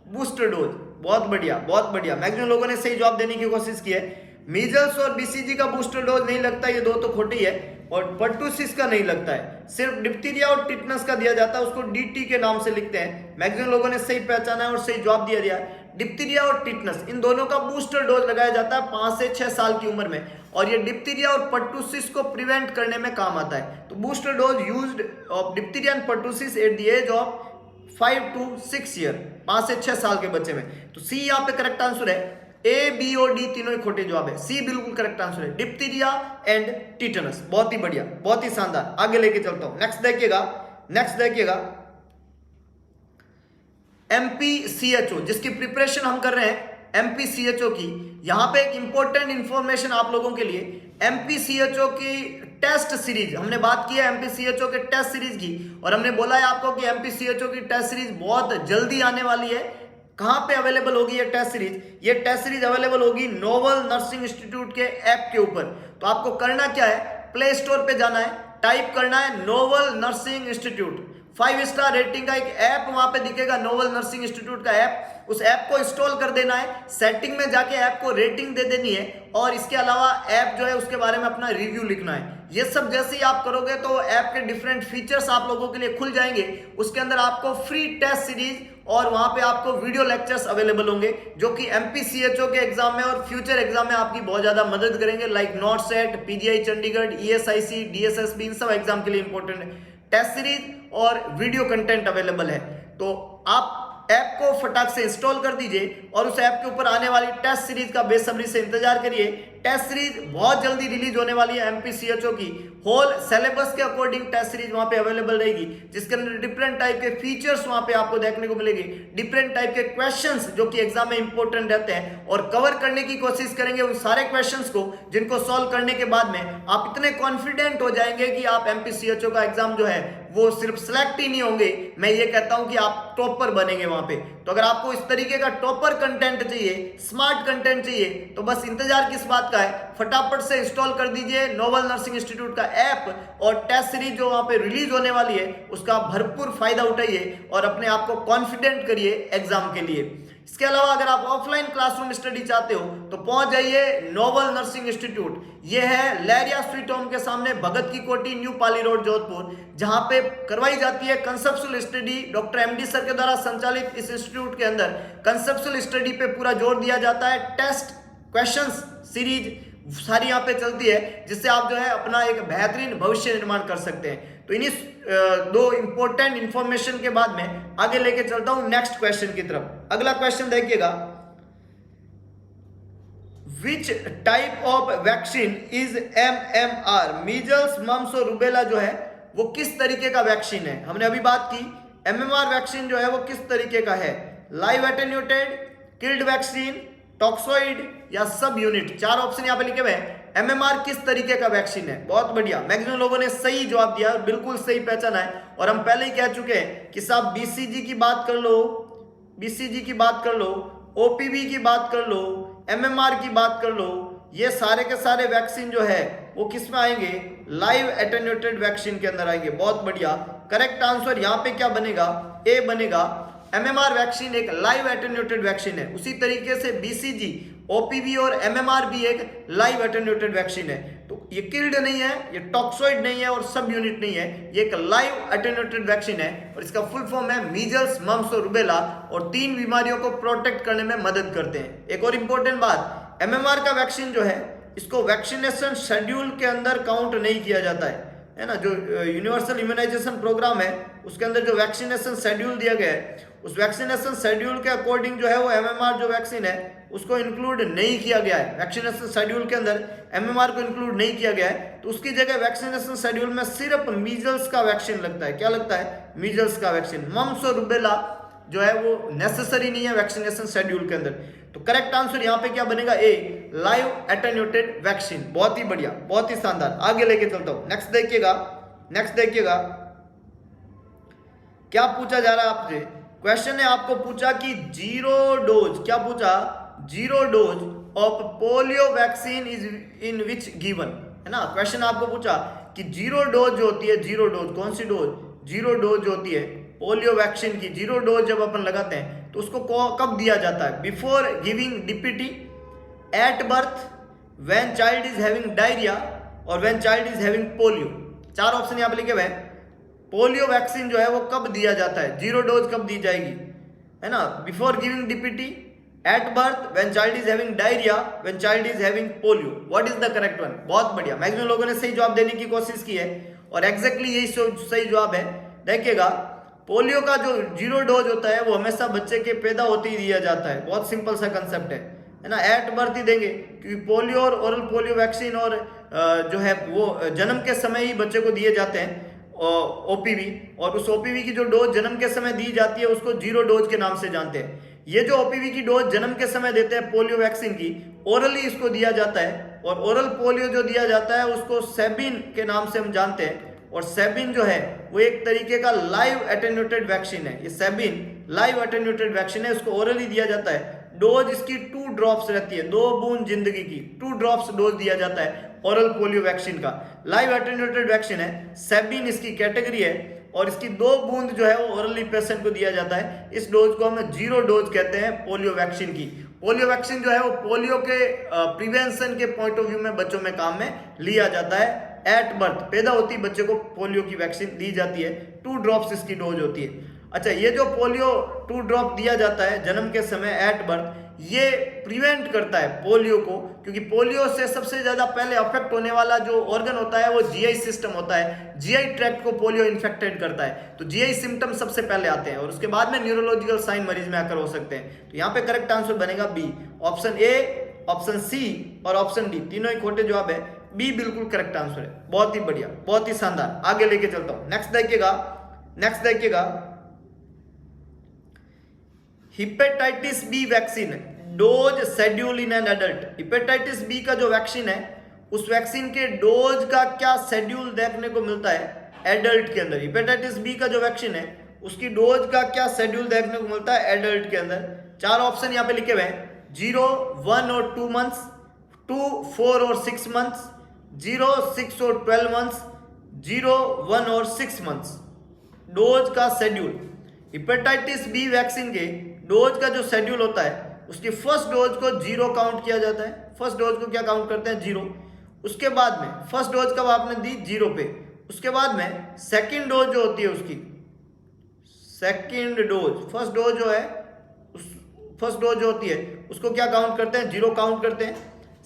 बूस्टर डोज। बहुत बढ़िया, बहुत बढ़िया, मैक्सिमम लोगों ने सही जवाब देने की कोशिश की है। मीजल्स और बीसीजी का बूस्टर डोज नहीं लगता, ये 2 तो खोटी है, और पर्टुसिस का नहीं लगता है। सिर्फ डिप्थीरिया और टिटनस का दिया जाता है, उसको डीटी के नाम से लिखते हैं। मैक्सिमम लोगों ने सही पहचाना है और सही जवाब दिया दिया है। डिप्थीरिया और टिटनस, इन दोनों का बूस्टर डोज लगाया जाता है 5 से 6 साल की उम्र में, और ये डिप्थीरिया और पर्टुसिस को प्रिवेंट करने में काम आता है। तो booster dose used of diphtheria and pertussis at the age of 5 to 6 year, 5 से 6 साल के बच्चे में। तो सी यहाँ पे करेक्ट आंसर है। ए, बी और डी तीनों ही खोटे जवाब है, सी बिल्कुल करेक्ट आंसर है, डिप्थीरिया एंड टिटनस। बहुत ही बढ़िया, बहुत ही शानदार। आगे लेके चलता हूं, नेक्स्ट देखिएगा, नेक्स्ट देखिएगा, एमपीसीएचओ जिसकी प्रिपरेशन हम कर रहे हैं एमपीसीएचओ की। यहां पे एक इंपॉर्टेंट इंफॉर्मेशन आप लोगों के लिए, एमपीसीएचओ की टेस्ट सीरीज, हमने बात की है एमपीसीएचओ के टेस्ट सीरीज की, और हमने बोला है आपको कि एमपीसीएचओ की टेस्ट सीरीज बहुत जल्दी आने वाली है। कहां पे अवेलेबल होगी ये टेस्ट सीरीज, ये टेस्ट सीरीज अवेलेबल होगी नोवल नर्सिंग इंस्टीट्यूट के ऐप के ऊपर। तो आपको करना क्या है, प्ले स्टोर पे जाना है, टाइप करना है novel nursing institute, 5 star rating का एक ऐप वहां पे दिखेगा, नोवल नर्सिंग इंस्टीट्यूट का ऐप। उस ऐप को इंस्टॉल कर देना है, सेटिंग में जाके ऐप को रेटिंग दे देनी है, और इसके अलावा ऐप जो है उसके बारे में अपना रिव्यू लिखना है। ये सब जैसे ही आप करोगे तो ऐप के डिफरेंट फीचर्स आप लोगों के लिए खुल जाएंगे। उसके अंदर आपको फ्री टेस्ट सीरीज और वहां पे आपको वीडियो लेक्चर्स अवेलेबल होंगे, जो कि एमपीसीएचओ के एग्जाम में और फ्यूचर एग्जाम में आपकी बहुत ज्यादा मदद करेंगे, like NORCET, PGI Chandigarh, ESIC, DSSB, इन सब एग्जाम के लिए इंपॉर्टेंट है। टेस्ट सीरीज और वीडियो कंटेंट अवेलेबल है। तो आप ऐप को फटाक से इंस्टॉल कर दीजिए और उस ऐप के ऊपर आने वाली टेस्ट सीरीज का बेसब्री से इंतजार करिए। टेस्ट सीरीज बहुत जल्दी रिलीज होने वाली है। एमपीसीएचओ की होल सिलेबस के अकॉर्डिंग टेस्ट सीरीज वहां पे अवेलेबल रहेगी, जिसके अंदर डिफरेंट टाइप के फीचर्स वहां पे आपको देखने को मिलेगी, डिफरेंट टाइप के क्वेश्चंस जो कि एग्जाम में इंपॉर्टेंट रहते हैं, और कवर करने की कोशिश करेंगे उन सारे क्वेश्चंस को जिनको सॉल्व करने के बाद में आप इतने कॉन्फिडेंट हो जाएंगे कि आप एमपीसीएचओ का एग्जाम जो है वो सिर्फ सिलेक्ट ही नहीं होंगे, मैं ये कहता हूं कि आप टॉपर बनेंगे वहां पे। तो अगर आपको इस तरीके का टॉपर कंटेंट चाहिए, स्मार्ट कंटेंट चाहिए, तो बस इंतजार किस बात का है, फटाफट से इंस्टॉल कर दीजिए नोबल नर्सिंग इंस्टीट्यूट का ऐप और टेस्ट सीरीज जो वहां पे रिलीज होने वाली है उसका भरपूर फायदा उठाइए और अपने आप को कॉन्फिडेंट करिए एग्जाम के लिए। इसके अलावा अगर आप ऑफलाइन क्लासरूम स्टडी चाहते हो तो पहुंच जाइए नोबल नर्सिंग इंस्टीट्यूट। ये है लहरिया स्वीट होम के सामने, भगत की कोठी, न्यू पाली रोड, जोधपुर, जहां पे करवाई जाती है conceptual study. Doctor MD sir के द्वारा संचालित इस इंस्टीट्यूट के अंदर कंसेप्चुअल स्टडी पे पूरा जोर दिया जाता है। टेस्ट क्वेश्चंस सीरीज सारी यहाँ पे चलती है, जिससे आप जो है अपना एक बेहतरीन भविष्य निर्माण कर सकते हैं। तो इन्हीं दो इंपॉर्टेंट इंफॉर्मेशन के बाद में आगे लेके चलता हूं नेक्स्ट क्वेश्चन की तरफ। अगला क्वेश्चन देखिएगा, which type of vaccine is MMR? Measles, mumps और रूबेला जो है वो किस तरीके का वैक्सीन है? हमने अभी बात की MMR वैक्सीन जो है वो किस तरीके का है, live attenuated, killed vaccine, toxoid या सब यूनिट। चार ऑप्शन यहाँ पे लिखे हुए हैं। MMR किस तरीके का वैक्सीन है? बहुत बढ़िया, मैक्सिमम लोगों ने सही जवाब दिया, बिल्कुल सही पहचाना है। और हम पहले ही कह चुके हैं कि साहब BCG की बात कर लो, BCG की बात कर लो, OPV की बात कर लो, MMR की बात कर लो, ये सारे के सारे वैक्सीन जो है वो किस में आएंगे, लाइव एटेन्यूटेड वैक्सीन के अंदर आएंगे। बहुत बढ़िया, करेक्ट आंसर यहाँ पे क्या बनेगा, ए बनेगा। MMR वैक्सीन एक लाइव एटेन्यूटेड वैक्सीन है। उसी तरीके से BCG, OPV और MMR भी एक लाइव एटेन्यूटेड वैक्सीन है। तो ये किल्ड नहीं है, ये टॉक्सोइड नहीं है और सब यूनिट नहीं है, ये एक लाइव एटेन्यूटेड वैक्सीन है और इसका फुल फॉर्म है मीजल्स, मम्स और रूबेला, और 3 बीमारियों को प्रोटेक्ट करने में मदद करते हैं। एक और इंपॉर्टेंट बात, MMR का वैक्सीन जो है इसको वैक्सीनेशन शेड्यूल के अंदर काउंट नहीं किया जाता है ना। जो यूनिवर्सल इम्यूनाइजेशन प्रोग्राम है उसके अंदर जो वैक्सीनेशन शेड्यूल दिया गया है, उस वैक्सीनेशन शेड्यूल के अकॉर्डिंग जो है वो MMR जो वैक्सीन है उसको इंक्लूड नहीं किया गया है। वैक्सीनेशन शेड्यूल के अंदर MMR को इंक्लूड नहीं किया गया है, तो उसकी जगह वैक्सीनेशन शेड्यूल में सिर्फ मीजल्स का वैक्सीन लगता है। क्या लगता है, मीजल्स का वैक्सीन। मम्स और रूबेला जो है वो नेसेसरी नहीं है वैक्सीनेशन शेड्यूल के अंदर। तो करेक्ट आंसर यहाँ पे क्या बनेगा, ए, लाइव एटेन्यूटेड वैक्सीन। बहुत ही बढ़िया, बहुत ही शानदार। आगे लेके चलता हूं, नेक्स्ट देखिएगा, नेक्स्ट देखिएगा क्या पूछा जा रहा है आपसे। क्वेश्चन ने आपको पूछा कि 0 डोज, क्या पूछा, 0 dose of polio vaccine is in which given, है ना। क्वेश्चन आपको पूछा कि 0 डोज जो होती है, 0 डोज कौन सी डोज, 0 डोज जो होती है पोलियो वैक्सीन की, 0 डोज जब अपन लगाते हैं तो उसको कब दिया जाता है, before giving DPT, at birth, when child is having diarrhoea और when child is having polio. 4 option यहाँ पे लिखे हुए हैं। पोलियो वैक्सीन जो है वो कब दिया जाता है, 0 डोज कब दी जाएगी, है ना, before giving DPT, at birth, when child is having diarrhoea, when child is having polio. What is the correct one? बहुत बढ़िया, मैक्सिमम लोगों ने सही जवाब देने की कोशिश की है और एग्जैक्टली यही सही जवाब है। देखिएगा, पोलियो का जो 0 डोज होता है वो हमेशा बच्चे के पैदा होते ही दिया जाता है। बहुत सिंपल सा कंसेप्ट है ना, एट बर्थ ही देंगे, क्योंकि पोलियो और ओरल पोलियो वैक्सीन और जो है वो जन्म के समय ही बच्चे को दिए जाते हैं, OPV, और उस OPV की जो डोज जन्म के समय दी जाती है उसको 0 डोज के नाम से जानते हैं। ये जो OPV की डोज जन्म के समय देते हैं पोलियो वैक्सीन की, ओरली इसको दिया जाता है, और ओरल पोलियो जो दिया जाता है उसको सेबिन के नाम से हम जानते हैं। और सेबिन जो है वो एक तरीके का लाइव एटेन्यूटेड वैक्सीन है। ये सेबिन लाइव एटेन्यूटेड वैक्सीन है, उसको ओरली दिया जाता है। डोज इसकी 2 ड्रॉप्स रहती है, 2 बूंद जिंदगी की, 2 ड्रॉप्स डोज दिया जाता है ओरल पोलियो वैक्सीन का। लाइव एटेन्यूटेड वैक्सीन है, सेबिन इसकी कैटेगरी है, और इसकी 2 बूंद जो है वो ओरली पेशेंट को दिया जाता है। इस डोज को हम 0 डोज कहते हैं पोलियो वैक्सीन की। पोलियो वैक्सीन जो है वो पोलियो के प्रिवेंशन के पॉइंट ऑफ व्यू में बच्चों में काम में लिया जाता है। एट बर्थ, पैदा होती बच्चे को पोलियो की वैक्सीन दी जाती है, 2 ड्रॉप्स इसकी डोज होती है। अच्छा, ये जो पोलियो 2 ड्रॉप दिया जाता है जन्म के समय एट बर्थ, ये प्रिवेंट करता है पोलियो को, क्योंकि पोलियो से सबसे ज्यादा पहले अफेक्ट होने वाला जो ऑर्गन होता है वो जीआई सिस्टम होता है। जीआई ट्रैक्ट को पोलियो इन्फेक्टेड करता है, तो जीआई सिम्टम सबसे पहले आते हैं और उसके बाद में न्यूरोलॉजिकल साइन मरीज में आकर हो सकते हैं। तो यहाँ पे करेक्ट आंसर बनेगा B. Option A, option C और ऑप्शन डी तीनों ही खोटे जवाब है। बी बिल्कुल करेक्ट आंसर है। बहुत ही बढ़िया, बहुत ही शानदार। आगे लेके चलता हूं। नेक्स्ट देखिएगा hepatitis B vaccine dose schedule in an adult. Hepatitis B का जो वैक्सीन है उस वैक्सीन के डोज का क्या शेड्यूल देखने को मिलता है एडल्ट के अंदर। हिपेटाइटिस बी का जो वैक्सीन है उसकी डोज का क्या शेड्यूल देखने को मिलता है एडल्ट के अंदर। 4 ऑप्शन यहां पे लिखे हुए हैं, 0, 1 और 2 मंथ्स, 2, 4 और 6 मंथ्स, 0, 6 और 12 मंथ्स, 0, 1 और 6 मंथ्स। डोज का शेड्यूल हिपेटाइटिस बी वैक्सीन के डोज का जो शेड्यूल होता है उसकी फर्स्ट डोज को 0 काउंट किया जाता है। फर्स्ट डोज को क्या काउंट करते हैं 0। उसके बाद में फर्स्ट डोज कब आपने दी 0 पे, उसके बाद में सेकंड डोज जो होती है उसकी सेकंड डोज, फर्स्ट डोज जो है फर्स्ट डोज जो होती है उसको क्या काउंट करते हैं 0 काउंट करते हैं।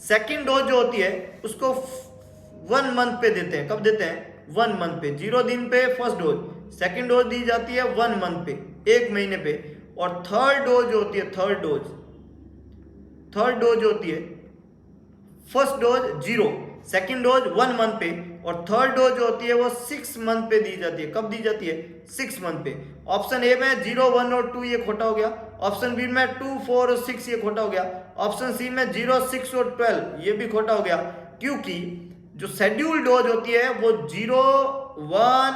सेकंड डोज जो होती है उसको 1 मंथ पे देते हैं। कब देते हैं 1 मंथ पे, 0 दिन पे फर्स्ट डोज, सेकंड डोज दी जाती है 1 मंथ पे, 1 महीने पे। और थर्ड डोज जो होती है थर्ड डोज होती है first dose 0, second dose 1 month पे और थर्ड डोज जो होती है वो 6 मंथ पे दी जाती है। कब दी जाती है 6 मंथ पे। ऑप्शन ए में 0, 1 और 2 ये खोटा हो गया। ऑप्शन बी में 2, 4 और 6 ये खोटा हो गया। ऑप्शन सी में 0, 6 और 12 ये भी खोटा हो गया, क्योंकि जो शेड्यूल डोज होती है वो 0, 1,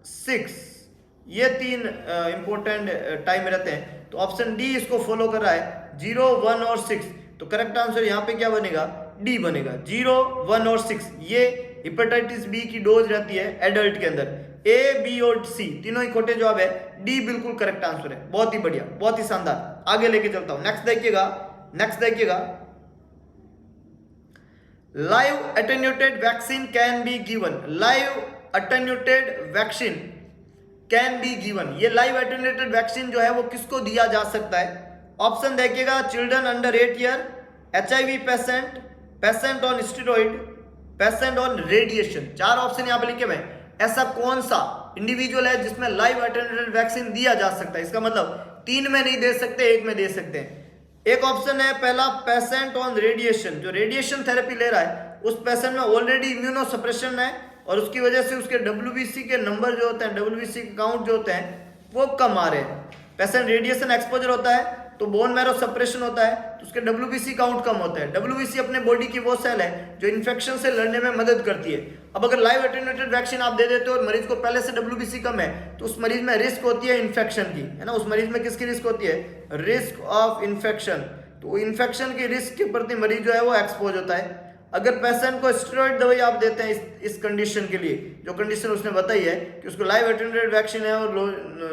6 ये 3 इंपॉर्टेंट टाइम रहते हैं। तो ऑप्शन डी इसको फॉलो कर रहा है 0, 1 और 6। तो करेक्ट आंसर यहाँ पे क्या बनेगा डी बनेगा। 0, 1 और 6 ये हेपेटाइटिस बी की डोज रहती है एडल्ट के अंदर। ए, बी और सी तीनों ही खोटे जवाब है, डी बिल्कुल करेक्ट आंसर है। बहुत ही बढ़िया, बहुत ही शानदार। आगे लेके चलता हूं। नेक्स्ट देखिएगा live attenuated vaccine can be given. Live attenuated vaccine can be given. ये लाइव अटेन्यूटेड वैक्सीन जो है वो किसको दिया जा सकता है। ऑप्शन देखिएगा, children under 8 year, HIV patient, patient on steroid, patient on radiation. 4 option यहां पे लिखे हुए हैं। ऐसा कौन सा इंडिविजुअल है जिसमें लाइव अटेन्यूटेड वैक्सीन दिया जा सकता है। इसका मतलब 3 में नहीं दे सकते, 1 में दे सकते हैं। एक ऑप्शन है पहला पेशेंट ऑन रेडिएशन, जो रेडिएशन थेरेपी ले रहा है उस पेशेंट में ऑलरेडी इम्यूनो सप्रेशन है और उसकी वजह से उसके WBC के नंबर जो होते हैं, WBC के काउंट जो होते हैं वो कम आ रहे हैं। पेशेंट रेडिएशन एक्सपोजर होता है तो बोन मैरो सप्रेशन होता है तो उसके WBC काउंट कम होता है। WBC अपने बॉडी की वो सेल है जो इन्फेक्शन से लड़ने में मदद करती है। अब अगर लाइव अटेन्यूटेड वैक्सीन आप दे देते हो और मरीज को पहले से WBC कम है तो उस मरीज में रिस्क होती है इन्फेक्शन की, है ना। उस मरीज में किसकी रिस्क होती है, रिस्क ऑफ इन्फेक्शन। तो इन्फेक्शन की रिस्क के प्रति मरीज जो है वो एक्सपोज होता है। अगर पेशेंट को स्टेरॉइड दवाई आप देते हैं इस कंडीशन के लिए, जो कंडीशन उसने बताई है कि उसको लाइव अटेन्यूटेड वैक्सीन है और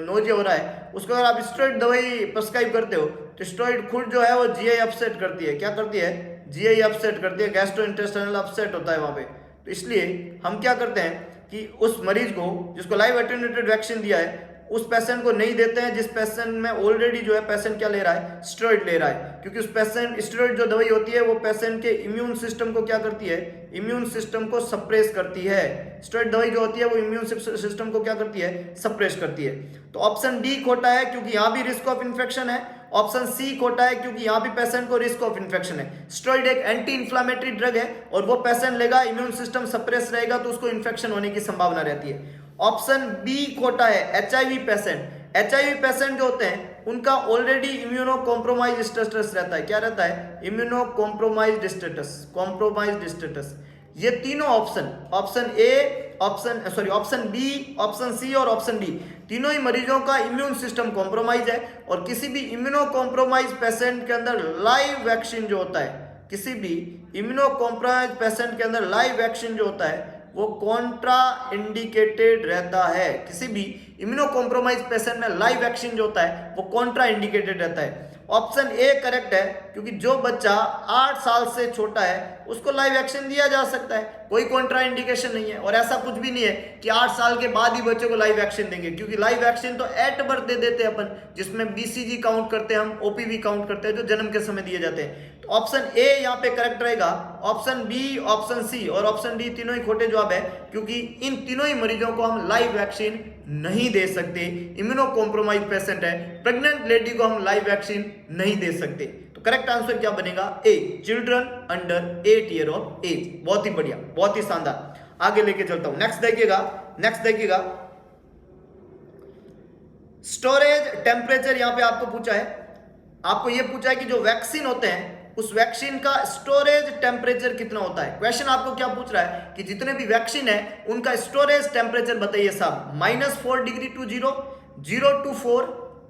नोजिया हो रहा है, उसको अगर आप स्टेरॉइड दवाई प्रिस्क्राइब करते हो तो स्टेरॉइड खुद जो है वो GI अपसेट करती है। क्या करती है, GI अपसेट करती है, गैस्ट्रोइंटेस्टाइनल अपसेट होता है वहां पे। तो इसलिए हम क्या करते हैं कि उस मरीज को जिसको लाइव अटेन्यूटेड वैक्सीन दिया है उस पेशेंट को नहीं देते हैं जिस पेशेंट में ऑलरेडी जो है पेशेंट क्या ले रहा है, स्टेरॉइड ले रहा है। क्योंकि उस पेशेंट स्टेरॉइड जो दवाई होती है वो पेशेंट के इम्यून सिस्टम को क्या करती है, इम्यून सिस्टम को सप्रेस करती है। स्टेरॉइड दवाई जो होती है वो इम्यून सिस्टम को क्या करती है, सप्रेस करती है। तो ऑप्शन डी खोटा है क्योंकि यहाँ भी रिस्क ऑफ इन्फेक्शन है। ऑप्शन सी खोटा है क्योंकि यहाँ भी पेशेंट को रिस्क ऑफ इन्फेक्शन है। स्टेरॉइड एक एंटी इन्फ्लामेटरी ड्रग है और वो पेशेंट लेगा, इम्यून सिस्टम सप्रेस रहेगा तो उसको इन्फेक्शन होने की संभावना रहती है। ऑप्शन बी खोटा है, HIV पेशेंट। HIV पेशेंट जो होते हैं उनका ऑलरेडी इम्यूनो कॉम्प्रोमाइज स्टेटस रहता है। क्या रहता है, इम्यूनो कॉम्प्रोमाइज्ड स्टेटस। ये तीनों option A, option B, option C और ऑप्शन डी तीनों ही मरीजों का इम्यून सिस्टम कॉम्प्रोमाइज है। और किसी भी इम्यूनो कॉम्प्रोमाइज पेशेंट के अंदर लाइव वैक्सीन जो होता है, किसी भी इम्यूनो कॉम्प्रोमाइज पेशेंट के अंदर लाइव वैक्सीन जो होता है वो कॉन्ट्रा इंडिकेटेड रहता है। किसी भी इम्यूनो कॉम्प्रोमाइज पेशेंट में लाइव वैक्सीन जो होता है वो कॉन्ट्रा इंडिकेटेड रहता है। ऑप्शन ए करेक्ट है क्योंकि जो बच्चा 8 साल से छोटा है उसको लाइव वैक्सीन दिया जा सकता है। कोई कॉन्ट्रा इंडिकेशन नहीं है। और ऐसा कुछ भी नहीं है कि 8 साल के बाद ही बच्चों को लाइव वैक्सीन देंगे, क्योंकि लाइव वैक्सीन तो एट बर्थ दे देते हैं अपन, जिसमें बीसीजी काउंट करते हैं हम, ओपीवी काउंट करते हैं, जो जन्म के समय दिए जाते हैं। तो ऑप्शन ए यहाँ पे करेक्ट रहेगा, ऑप्शन बी, ऑप्शन सी और ऑप्शन डी तीनों ही खोटे जवाब है, क्योंकि इन तीनों ही मरीजों को हम लाइव वैक्सीन नहीं दे सकते। इम्यूनो कॉम्प्रोमाइज पेशेंट है, प्रेग्नेंट लेडी को हम लाइव वैक्सीन नहीं दे सकते। तो करेक्ट आंसर क्या बनेगा? A, children under 8 year of age. बहुत ही बढ़िया, बहुत ही शानदार। आगे लेके चलता हूं, नेक्स्ट देखिएगा स्टोरेज टेम्परेचर। यहां पे आपको पूछा है, आपको यह पूछा है कि जो वैक्सीन होते हैं उस वैक्सीन का स्टोरेज टेम्परेचर कितना होता है। क्वेश्चन आपको क्या पूछ रहा है कि जितने भी वैक्सीन है उनका स्टोरेज टेम्परेचर बताइए साहब। -4 degree to 0, 0 to 4,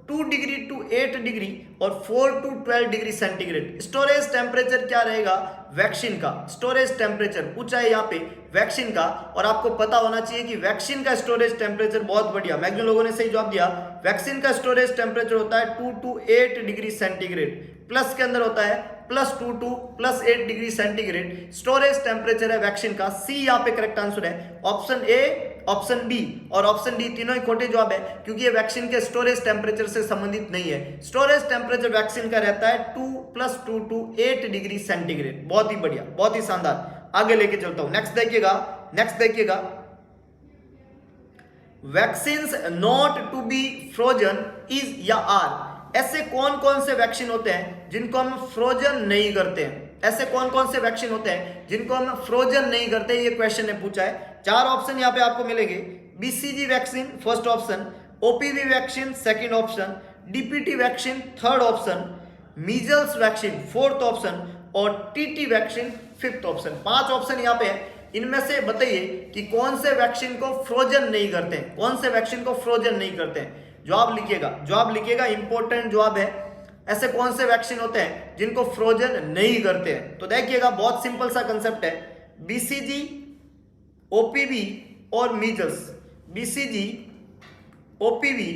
2 degree to 8 degree और 4 to 12 degree centigrade. Storage temperature क्या रहेगा वैक्सीन का? स्टोरेज टेम्परेचर पूछा है यहाँ पे वैक्सीन का, और आपको पता होना चाहिए कि वैक्सीन का स्टोरेज टेम्परेचर, बहुत बढ़िया, मैक्सिमम लोगों ने सही जवाब दिया। वैक्सीन का स्टोरेज टेम्परेचर होता है 2 टू 8 डिग्री सेंटीग्रेड, प्लस के अंदर होता है +2 to +8 degree centigrade storage temperature है वैक्सीन का। सी यहाँ पे करेक्ट आंसर है। ऑप्शन ए, ऑप्शन बी और ऑप्शन डी तीनों ही खोटे जवाब है, क्योंकि ये वैक्सीन के स्टोरेज टेम्परेचर से संबंधित नहीं है। स्टोरेज टेम्परेचर वैक्सीन का रहता है 2 टू 8 डिग्री सेंटीग्रेड। बहुत ही बढ़िया, बहुत ही शानदार। आगे लेके चलता हूं, नेक्स्ट देखिएगा vaccines not to be frozen is या आर। ऐसे कौन कौन से वैक्सीन होते हैं जिनको हम फ्रोजन नहीं करते हैं? ऐसे कौन कौन से वैक्सीन होते हैं जिनको हम फ्रोजन नहीं करते? ये क्वेश्चन ने पूछा है। 4 ऑप्शन यहाँ पे आपको मिलेंगे। BCG vaccine first option, OPV vaccine second option, DPT vaccine third option, measles vaccine fourth option और TT vaccine fifth option. 5 option यहाँ पे है। इनमें से बताइए कि कौन से वैक्सीन को फ्रोजन नहीं करते हैं, कौन से वैक्सीन को फ्रोजन नहीं करते हैं। जवाब लिखिएगा, इंपॉर्टेंट जवाब है। ऐसे कौन से वैक्सीन होते हैं जिनको फ्रोजन नहीं करते हैं? तो देखिएगा, बहुत सिंपल सा कंसेप्ट है। बीसीजी, ओपीवी और मीजल्स। बीसीजी, ओपीवी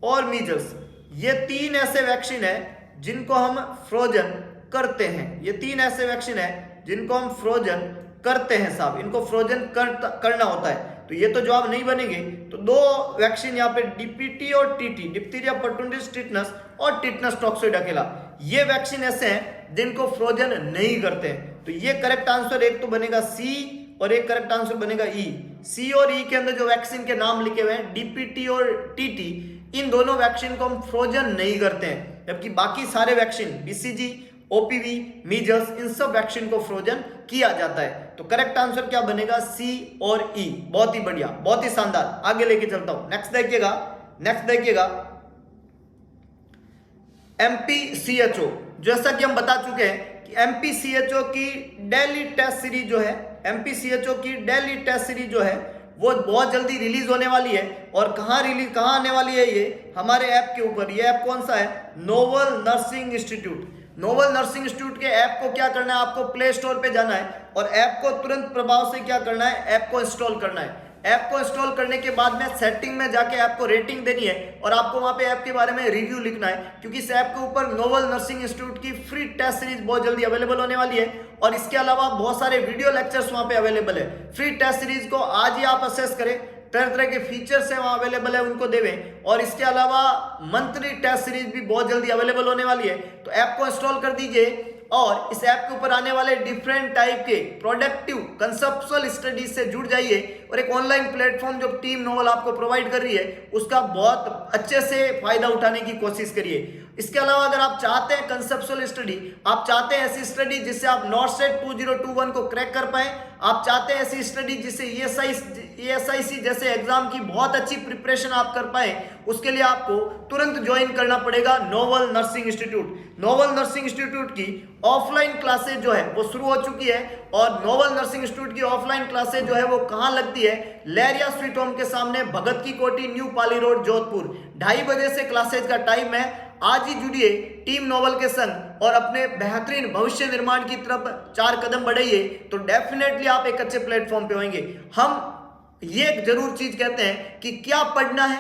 और मीजल्स, ये 3 ऐसे वैक्सीन है जिनको हम फ्रोजन करते हैं। ये 3 ऐसे वैक्सीन है जिनको हम फ्रोजन करते हैं साहब, इनको फ्रोजन करना होता है। तो ये तो जवाब नहीं बनेंगे। तो 2 वैक्सीन यहाँ पे डीपीटी और टीटी, डिप्थीरिया परटुसिस टिटनस और टिटनस टॉक्सोइड अकेला, ये वैक्सीन ऐसे हैं जिनको फ्रोजन नहीं करते हैं। तो ये करेक्ट आंसर एक तो बनेगा सी और एक करेक्ट आंसर बनेगा ई। सी और ई के अंदर जो वैक्सीन के नाम लिखे हुए हैं डीपीटी और टीटी, इन दोनों वैक्सीन को हम फ्रोजन नहीं करते हैं, जबकि बाकी सारे वैक्सीन बीसीजी, ओपीवी, मीजल्स, इन सब वैक्सीन को फ्रोजन किया जाता है। तो करेक्ट आंसर क्या बनेगा? सी और ई। बहुत ही बढ़िया, बहुत ही शानदार। आगे लेके चलता हूं, नेक्स्ट देखिएगा एमपीसीएचओ। जैसा कि हम बता चुके हैं कि एमपीसीएचओ की डेली टेस्ट सीरीज जो है, एमपीसीएचओ की डेली टेस्ट सीरीज जो है वो बहुत जल्दी रिलीज होने वाली है। और कहाँ आने वाली है? ये हमारे ऐप के ऊपर। ये ऐप कौन सा है? Novel nursing institute. Novel nursing institute के ऐप को क्या करना है? आपको प्ले स्टोर पे जाना है और ऐप को तुरंत प्रभाव से क्या करना है? ऐप को इंस्टॉल करना है। ऐप को इंस्टॉल करने के बाद में सेटिंग में जाके ऐप को रेटिंग देनी है और आपको वहां पे ऐप के बारे में रिव्यू लिखना है, क्योंकि इस ऐप के ऊपर नोवल नर्सिंग इंस्टीट्यूट की फ्री टेस्ट सीरीज बहुत जल्दी अवेलेबल होने वाली है। और इसके अलावा बहुत सारे वीडियो लेक्चर्स वहां पे अवेलेबल है। फ्री टेस्ट सीरीज को आज ही आप असेस करें, तरह तरह के फीचर्स है वहां अवेलेबल है, उनको देवें। और इसके अलावा मंथली टेस्ट सीरीज भी बहुत जल्दी अवेलेबल होने वाली है। तो ऐप को इंस्टॉल कर दीजिए और इस ऐप के ऊपर आने वाले डिफरेंट टाइप के प्रोडक्टिव कंसेप्चुअल स्टडीज से जुड़ जाइए और एक ऑनलाइन प्लेटफॉर्म जो टीम नोवल आपको प्रोवाइड कर रही है उसका बहुत अच्छे से फायदा उठाने की कोशिश करिए। इसके अलावा अगर आप चाहते हैं कंसेप्चुअल स्टडी, आप चाहते हैं ऐसी स्टडी जिससे आप नॉर्सेट 2021 को क्रैक कर पाए, आप चाहते हैं ऐसी स्टडी जिससे ESIC जैसे एग्जाम की बहुत अच्छी प्रिपरेशन आप कर पाए, उसके लिए आपको तुरंत ज्वाइन करना पड़ेगा novel nursing institute. Novel nursing institute की ऑफलाइन क्लासेज जो है वो शुरू हो चुकी है। और नोवल नर्सिंग इंस्टीट्यूट की ऑफलाइन क्लासेज जो है वो कहाँ लगती है? लहरिया स्वीट होम के सामने, भगत की कोठी, न्यू पाली रोड, जोधपुर। 2:30 बजे से क्लासेज का टाइम है। आज ही जुड़िए टीम नोवल के संग और अपने बेहतरीन भविष्य निर्माण की तरफ 4 कदम बढ़ाइए, तो डेफिनेटली आप एक अच्छे प्लेटफॉर्म पे होंगे। हम ये जरूर चीज कहते हैं कि क्या पढ़ना है,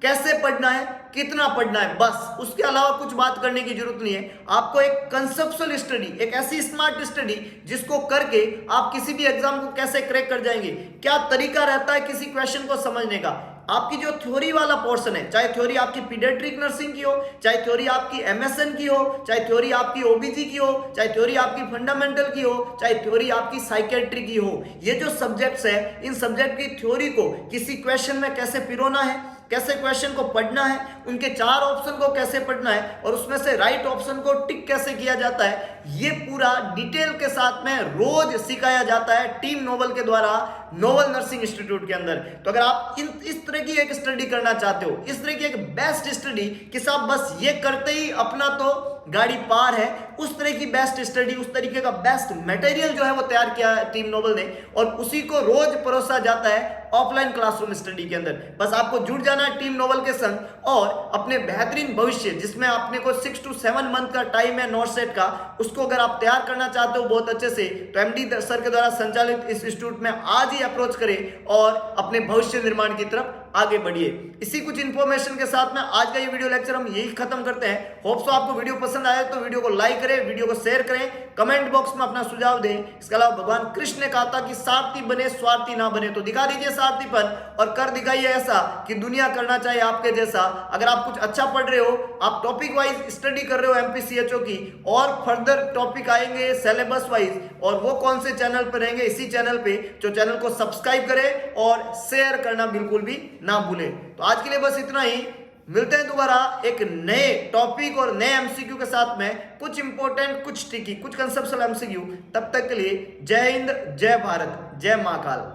कैसे पढ़ना है, कितना पढ़ना है, बस। उसके अलावा कुछ बात करने की जरूरत नहीं है। आपको एक कंसेप्चुअल स्टडी, एक ऐसी स्मार्ट स्टडी जिसको करके आप किसी भी एग्जाम को कैसे क्रैक कर जाएंगे, क्या तरीका रहता है किसी क्वेश्चन को समझने का। आपकी जो थ्योरी वाला पोर्शन है, चाहे थ्योरी आपकी पीडियाट्रिक नर्सिंग की हो, चाहे थ्योरी आपकी एमएसएन की हो, चाहे थ्योरी आपकी ओबीजी की हो, चाहे थ्योरी आपकी फंडामेंटल की हो, चाहे थ्योरी आपकी साइकेट्री की हो, ये जो सब्जेक्ट्स है, इन सब्जेक्ट की थ्योरी को किसी क्वेश्चन में कैसे पिरोना है, कैसे क्वेश्चन को पढ़ना है, उनके 4 ऑप्शन को कैसे पढ़ना है और उसमें से राइट ऑप्शन को टिक कैसे किया जाता है, ये पूरा डिटेल के साथ में रोज सिखाया जाता है टीम नोबल के द्वारा नोबल नर्सिंग इंस्टीट्यूट के अंदर। तो अगर आप इस तरह की एक स्टडी करना चाहते हो, इस तरह की एक बेस्ट स्टडी कि साहब बस ये करते ही अपना तो गाड़ी पार है, उस तरह की बेस्ट स्टडी, उस तरीके का बेस्ट मटेरियल जो है वो तैयार किया है टीम नोबल ने और उसी को रोज परोसा जाता है ऑफलाइन क्लासरूम स्टडी के अंदर। बस आपको जुड़ जाना है टीम नोबल के संग और अपने बेहतरीन भविष्य, जिसमें आपने को 6 to 7 मंथ का टाइम है नॉट सेट का, उसको अगर आप तैयार करना चाहते हो बहुत अच्छे से, तो एमडी सर के द्वारा संचालित इस इंस्टीट्यूट में आज ही अप्रोच करें और अपने भविष्य निर्माण की तरफ आगे बढ़िए। इसी कुछ इंफॉर्मेशन के साथ में आज का ये वीडियो लेक्चर हम यही खत्म करते हैं। होप सो आपको वीडियो पसंद आया तो वीडियो को लाइक करें, वीडियो को शेयर करें, कमेंट बॉक्स में अपना सुझाव दें। इसके अलावा भगवान कृष्ण ने कहा था कि सारथी बने स्वार्थी ना बने, तो दिखा दीजिए सारथीपन और कर दिखाइए ऐसा कि दुनिया करना चाहिए आपके जैसा। अगर आप कुछ अच्छा पढ़ रहे हो, आप टॉपिक वाइज स्टडी कर रहे हो एमपीसीएचओ की, और फर्दर टॉपिक आएंगे सिलेबस वाइज, और वो कौन से चैनल पर रहेंगे, इसी चैनल पे, जो चैनल को सब्सक्राइब करें और शेयर करना बिल्कुल भी ना भूलें। तो आज के लिए बस इतना ही, मिलते हैं दोबारा एक नए टॉपिक और नए एमसीक्यू के साथ में, कुछ इंपॉर्टेंट, कुछ ट्रिकी, कुछ कंसेप्चुअल एमसीक्यू। तब तक के लिए जय हिंद, जय भारत, जय महाकाल।